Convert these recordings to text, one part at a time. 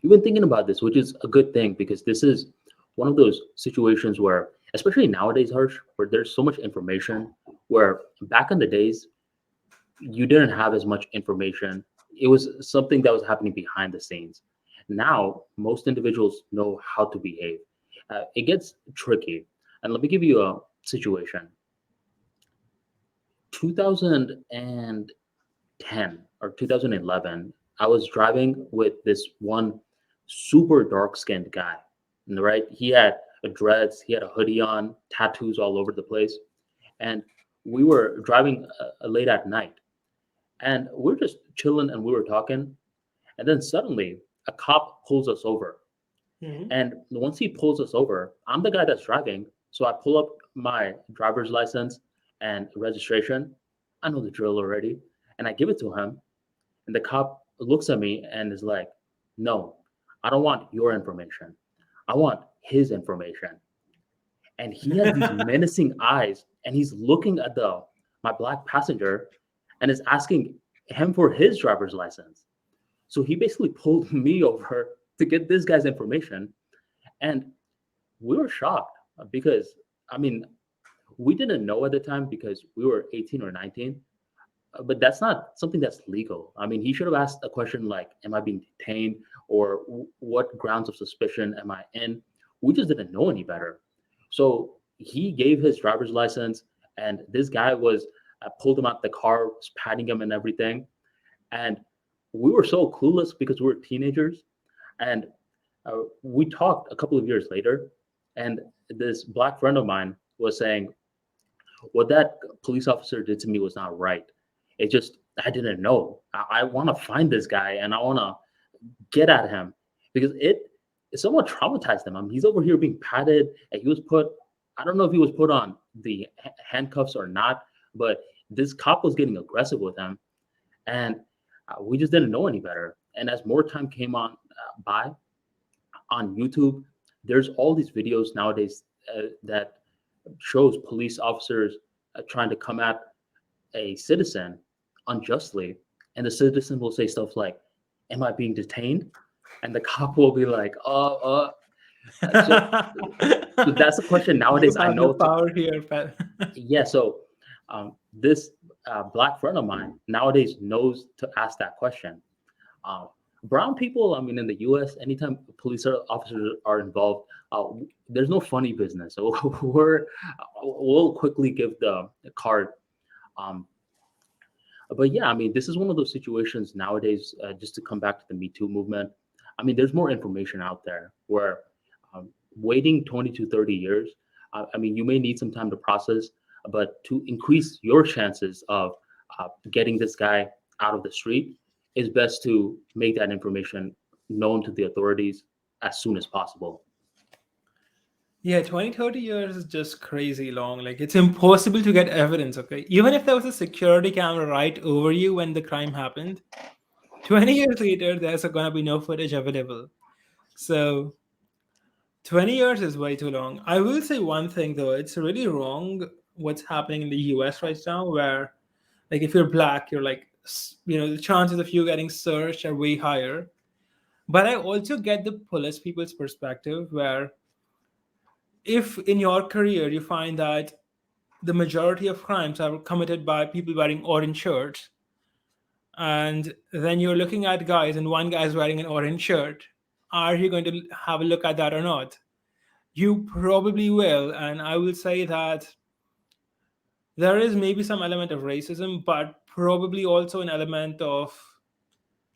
you've been thinking about this, which is a good thing because this is one of those situations where, especially nowadays, Harsh, where there's so much information, where back in the days, you didn't have as much information. It was something that was happening behind the scenes. Now, most individuals know how to behave. It gets tricky. And let me give you a situation. 2010 or 2011, I was driving with this one super dark skinned guy. Right? He had a dreads, he had a hoodie on, tattoos all over the place. And we were driving late at night and we're just chilling and we were talking. And then suddenly a cop pulls us over. Mhm. And once he pulls us over, I'm the guy that's driving. So I pull up my driver's license and registration. I know the drill already. And I give it to him. And the cop looks at me and is like, no, I don't want your information. I want his information. And he has these menacing eyes and he's looking at the my black passenger and is asking him for his driver's license. So he basically pulled me over to get this guy's information. And we were shocked because, I mean, we didn't know at the time because we were 18 or 19, but that's not something that's legal. I mean, he should have asked a question like, am I being detained or what grounds of suspicion am I in? We just didn't know any better. So he gave his driver's license, and this guy was pulled him out the car, was patting him and everything. And we were so clueless because we were teenagers. And we talked a couple of years later, and this black friend of mine was saying, what that police officer did to me was not right. It just, I didn't know. I want to find this guy and I want to get at him because it somewhat traumatized him. I mean, he's over here being patted and he was put, I don't know if he was put on the handcuffs or not, but this cop was getting aggressive with him. And we just didn't know any better. And as more time came on by on YouTube, there's all these videos nowadays that shows police officers trying to come at a citizen unjustly, and the citizen will say stuff like, "Am I being detained?" And the cop will be like, So, so that's the question You nowadays. I have the know. power here, Pat. Yeah. So this black friend of mine nowadays knows to ask that question. Uh, Brown people, I mean, in the U.S., anytime police officers are involved, there's no funny business. So we'll quickly give the card. Um, but yeah, I mean, this is one of those situations nowadays. Just to come back to the Me Too movement, I mean, there's more information out there where waiting 20 to 30 years. I mean, you may need some time to process, but to increase your chances of getting this guy out of the street, is best to make that information known to the authorities as soon as possible. Yeah, 20, 30 years is just crazy long. Like, it's impossible to get evidence, okay? Even if there was a security camera right over you when the crime happened, 20 years later, there's going to be no footage available. So, 20 years is way too long. I will say one thing, though. It's really wrong what's happening in the US right now, where, like, if you're black, you're like, the chances of you getting searched are way higher. But I also get the police people's perspective, where if in your career you find that the majority of crimes are committed by people wearing orange shirts, and then you're looking at guys and one guy is wearing an orange shirt, are you going to have a look at that or not? You probably will. And I will say that there is maybe some element of racism, but probably also an element of,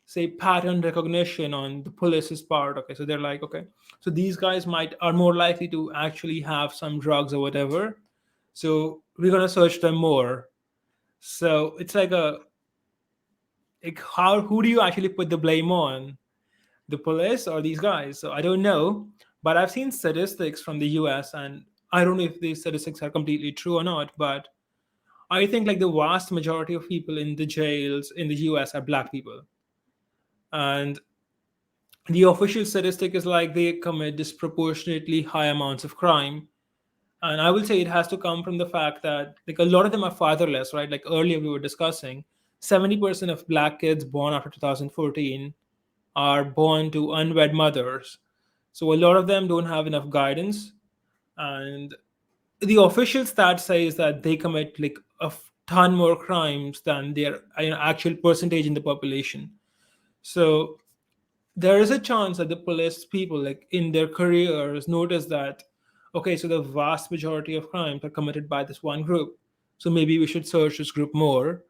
say, pattern recognition on the police's part. Okay, so they're like, okay, so these guys might are more likely to actually have some drugs or whatever, so we're going to search them more. So it's like how, who do you actually put the blame on, the police or these guys? So I don't know, but I've seen statistics from the US, and I don't know if these statistics are completely true or not, but I think like the vast majority of people in the jails in the US are black people. And the official statistic is like they commit disproportionately high amounts of crime. And I will say it has to come from the fact that like a lot of them are fatherless, right? Like earlier we were discussing, 70% of black kids born after 2014 are born to unwed mothers. So a lot of them don't have enough guidance, and the official stat says that they commit like ton more crimes than their actual percentage in the population. So there is a chance that the police people, like in their careers, notice that okay, so the vast majority of crimes are committed by this one group. So maybe we should search this group more.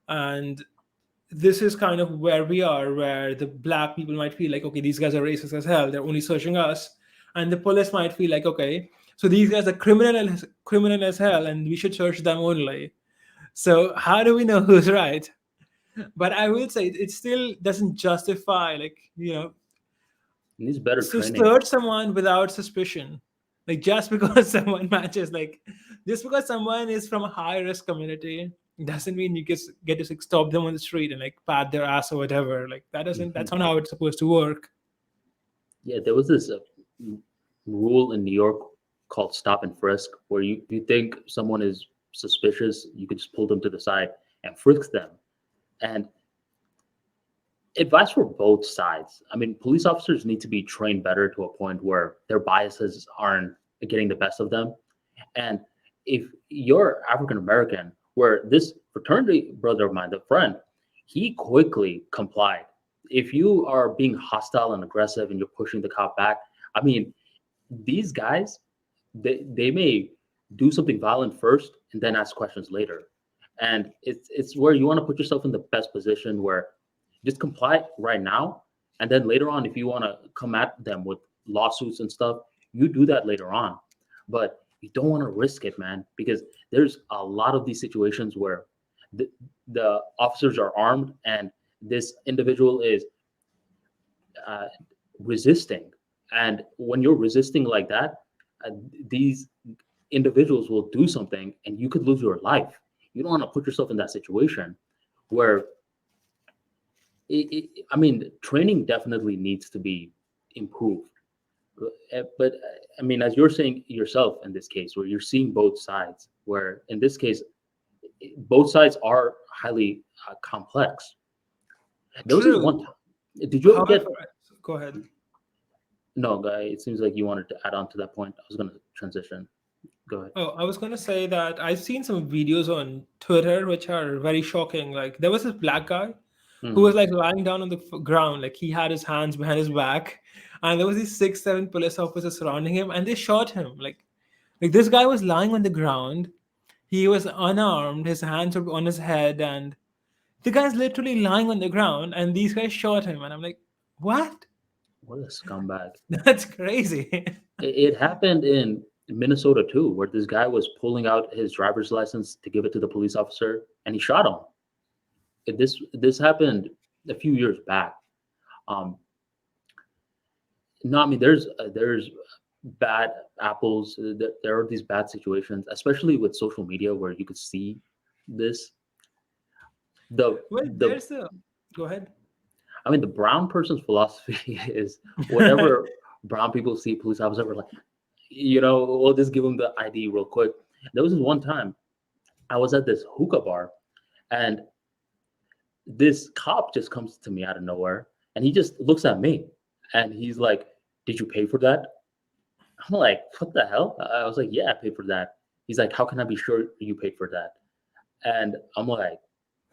And this is kind of where we are, where the black people might feel like, okay, these guys are racist as hell. They're only searching us, and the police might feel like, okay, so these guys are criminal as hell, and we should search them only. So how do we know who's right? But I will say it still doesn't justify, like, It needs better so training. search someone without suspicion. Like just because someone matches, like just because someone is from a high risk community doesn't mean you get to like, stop them on the street and like pat their ass or whatever. Like that's Mhm. not how it's supposed to work. Yeah, there was this rule in New York called stop and frisk, where you think someone is suspicious, you could just pull them to the side and frisk them. And advice for both sides. I mean, police officers need to be trained better to a point where their biases aren't getting the best of them. And if you're African American, where this fraternity brother of mine, the friend, he quickly complied. If you are being hostile and aggressive and you're pushing the cop back, I mean, these guys, they may do something violent first and then ask questions later. And it's where you want to put yourself in the best position where just comply right now, and then later on, if you want to come at them with lawsuits and stuff, you do that later on. But you don't want to risk it, man, because there's a lot of these situations where the, the officers are armed and this individual is uh, resisting. And when you're resisting like that, uh, these individuals will do something and you could lose your life. You don't want to put yourself in that situation where I mean, training definitely needs to be improved. But I mean, as you're saying yourself in this case, where you're seeing both sides, where in this case, both sides are highly complex. There was this True. one time. Did you ever However, get? go ahead. No, guy. It seems like you wanted to add on to that point. I was going to transition. Go ahead. Oh, I was going to say that I've seen some videos on Twitter which are very shocking. Like there was this black guy who was Hmm. like lying down on the ground, like he had his hands behind his back, and there was these 6, 7 police officers surrounding him, and they shot him. Like this guy was lying on the ground, he was unarmed, his hands were on his head, and the guy's literally lying on the ground, and these guys shot him, and I'm like, what? What a scumbag! That's crazy. It happened in Minnesota too, where this guy was pulling out his driver's license to give it to the police officer, and he shot him. This happened a few years back. Um, no, I mean there's bad apples. There are these bad situations, especially with social media, where you could see this. Well, The there's a go ahead. I mean the brown person's philosophy is whenever brown people see police officer, we're like, we'll just give them the ID real quick. There was this one time I was at this hookah bar, and this cop just comes to me out of nowhere, and he just looks at me, and he's like, "Did you pay for that?" I'm like, "What the hell?" I was like, "Yeah, I paid for that." He's like, "How can I be sure you paid for that?" And I'm like,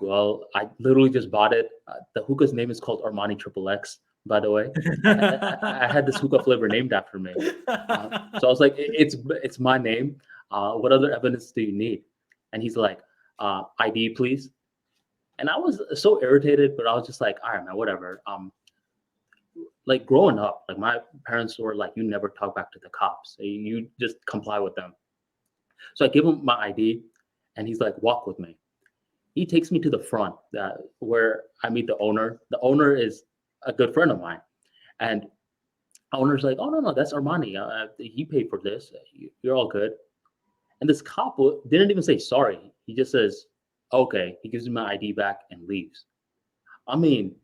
"Well, I literally just bought it. The hookah's name is called Armani Triple X, by the way. I had this hookah flavor named after me." So I was like, It's my name. What other evidence do you need?" And he's like, "ID, please." And I was so irritated, but I was just like, "All right, man, whatever." Like growing up, like my parents were like, "You never talk back to the cops. You just comply with them." So I give him my ID, and he's like, "Walk with me." He takes me to the front, where I meet the owner. The owner is a good friend of mine, and owner's like, "Oh, no, no, that's Armani. He paid for this. You're all good." And this cop didn't even say sorry. He just says, "Okay." He gives me my ID back and leaves. I mean,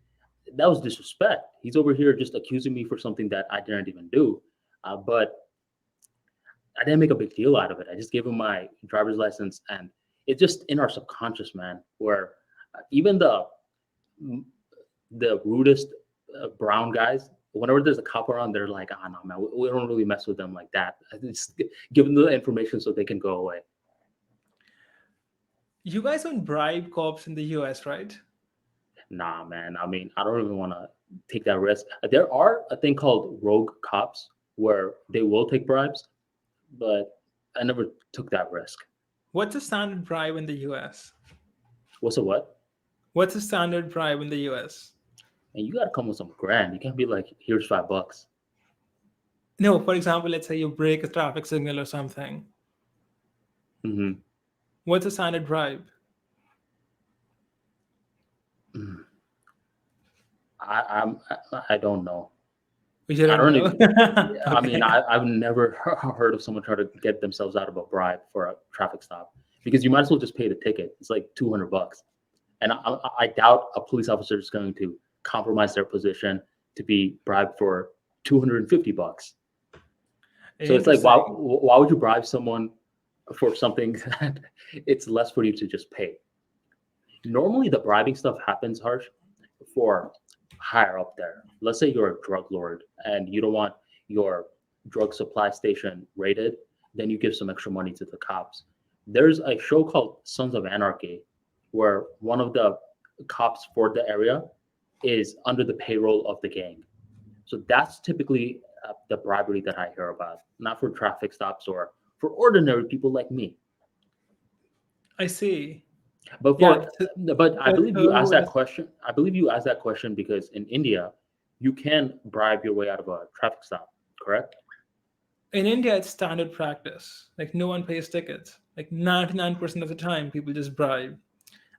that was disrespect. He's over here just accusing me for something that I didn't even do. But I didn't make a big deal out of it. I just gave him my driver's license, and it's just in our subconscious, man, where even the rudest brown guys, whenever there's a cop around, they're like, ah, no, man, we don't really mess with them like that. Just give them the information so they can go away. You guys don't bribe cops in the US, right? Nah, man. I mean, I don't even want to take that risk. There are a thing called rogue cops where they will take bribes, but I never took that risk. What's the standard bribe in the US? What's a what? What's the standard bribe in the US? And you got to come with some grand. You can't be like, here's $5. No, for example, let's say you break a traffic signal or something. Mm-hmm. What's the standard bribe? I don't know. You I don't don't know. even. I Okay. mean, I've never heard of someone trying to get themselves out of a bribe for a traffic stop because you might as well just pay the ticket. It's like $200, and I doubt a police officer is going to compromise their position to be bribed for $250. So it's like, Interesting. why would you bribe someone for something that it's less for you to just pay? Normally, the bribing stuff happens, Harsh, for higher up there. Let's say you're a drug lord and you don't want your drug supply station raided, then you give some extra money to the cops. There's a show called Sons of Anarchy where one of the cops for the area is under the payroll of the gang. So that's typically the bribery that I hear about, not for traffic stops or for ordinary people like me. I see. But Yeah. I The believe you term asked that was question. I believe you asked that question because in India, you can bribe your way out of a traffic stop, correct? in India, it's standard practice. Like no one pays tickets. Like 99% of the time, people just bribe.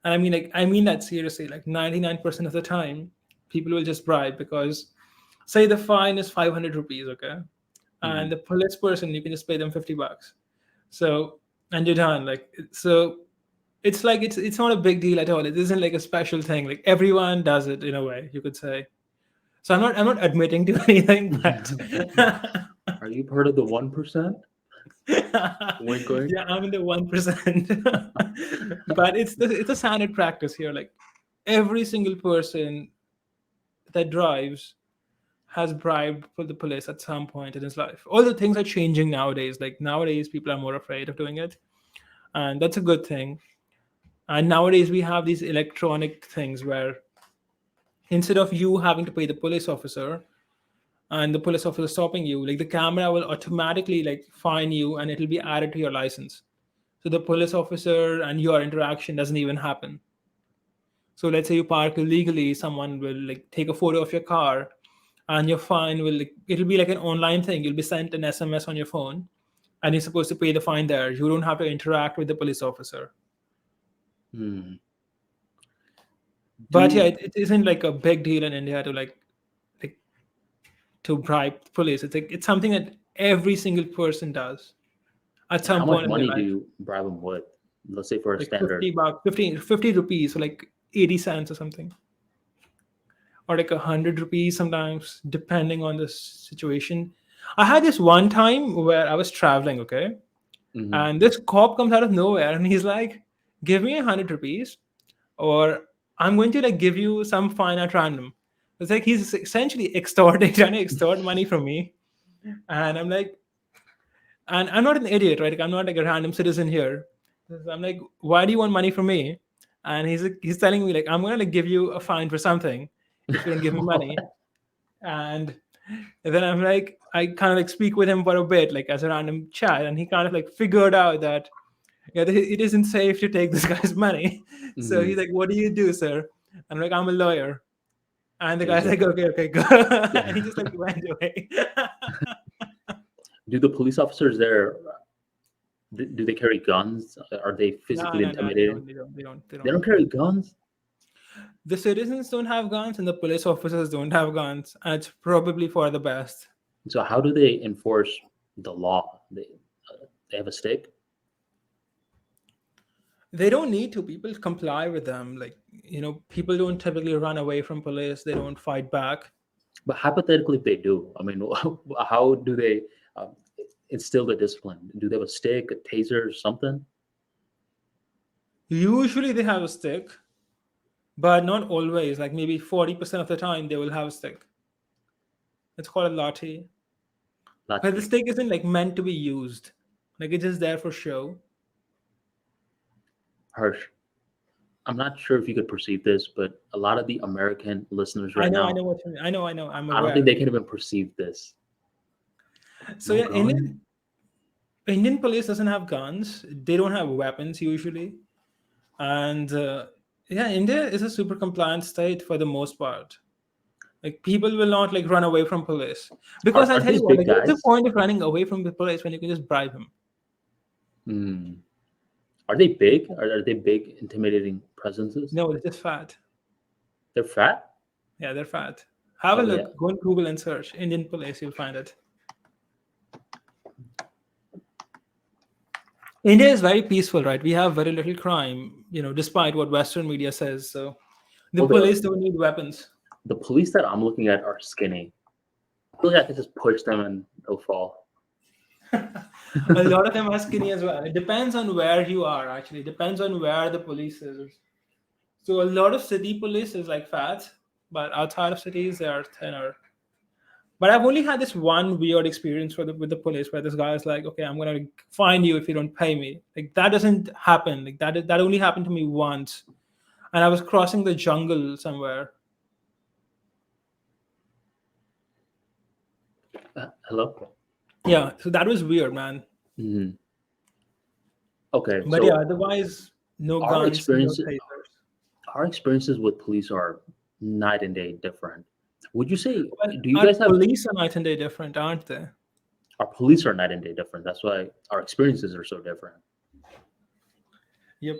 And I mean that seriously. Like 99% of the time, people will just bribe because, say, the fine is 500 rupees, okay, and Hmm. the police person, you can just pay them $50. So, and you're done. So, it's like it's not a big deal at all. It isn't like a special thing. Like everyone does it in a way, you could say. So I'm not admitting to anything, but Are you part of the 1%? Wink, wink. yeah, I'm in the 1%. But it's a standard practice here. Like every single person that drives has bribed for the police at some point in his life. All the things are changing nowadays. Like nowadays, people are more afraid of doing it, and that's a good thing. And nowadays, we have these electronic things where instead of you having to pay the police officer and the police officer stopping you, like the camera will automatically like fine you and it'll be added to your license. So the police officer and your interaction doesn't even happen. So let's say you park illegally, someone will like take a photo of your car and your fine will like, it'll be like an online thing. You'll be sent an SMS on your phone and you're supposed to pay the fine there. You don't have to interact with the police officer. Hmm. But yeah, Do it isn't like a big deal in India to like to bribe police. It's like it's something that every single person does at How some much point in their money do life. you bribe them with? Let's say for a Like standard. 50 bucks, 50 rupees, so like 80 cents or something. Or like 100 rupees sometimes, depending on the situation. I had this one time where I was traveling, okay? Hmm. And this cop comes out of nowhere and he's like, give me 100 rupees or I'm going to like give you some fine at random. It's like he's essentially extorting, trying to extort money from me. And I'm like, and I'm not an idiot, right? Like, I'm not like a random citizen here. So I'm like, why do you want money from me? And he's telling me like, I'm gonna like give you a fine for something if you don't give me money. And then I'm like, I kind of like speak with him for a bit, like as a random chat, and he kind of like figured out that yeah, it isn't safe to take this guy's money. So Hmm. he's like, "What do you do, sir?" I'm like, "I'm a lawyer." And the And he's guy's like, like, "Okay, okay, go." And he just like went away. do the police officers there, do they carry guns? Are they No, physically no, no, they intimidating? don't, they don't, they don't, they They don't. don't carry guns. The citizens don't have guns, and the police officers don't have guns, and it's probably for the best. So how do they enforce the law? They have a stick. They don't need to. People comply with them. Like people don't typically run away from police. They don't fight back. But hypothetically, if they do, I mean, how do they um, instill the discipline? Do they have a stick, a taser, something? Usually, they have a stick. but not always. Like maybe 40% of the time they will have a stick. It's called a latte. But the Latte. stick isn't like meant to be used. Like it's just there for show. Harsh, I'm not sure if you could perceive this, but a lot of the American listeners I right know, I now, know what you mean. I know, I'm I don't think aware. they can even perceive this. So No yeah, gun? Indian police doesn't have guns. They don't have weapons usually, and yeah, India is a super compliant state for the most part. Like people will not like run away from police because I'll Are tell these you what. big Like, what's the guys? point of running away from the police when you can just bribe him? Hmm. Are they big? Are they big, intimidating presences? No, they're just fat. They're fat? Yeah, they're fat. Have a Oh yeah. look. Go on Google and search Indian police. You'll find it. India is very peaceful, right? We have very little crime, despite what Western media says. So the Oh, police don't need weapons. the police that I'm looking at are skinny. I feel like I could just push them and they'll fall. A lot of them are skinny as well. It depends on where you are, actually. It depends on where the police is. So a lot of city police is like fat, but outside of cities they are thinner. But I've only had this one weird experience with the police where this guy is like, "Okay, I'm gonna fine you if you don't pay me." Like that doesn't happen. Like that only happened to me once, and I was crossing the jungle somewhere. Hello? Yeah, so that was weird, man. Mhm. Okay, But yeah, so otherwise, no our guns, no experience, tasers. our experiences with police are night and day different. Would you say, Well, do you our guys have, police are night and day different, aren't they? our police are night and day different. That's why our experiences are so different. Yep.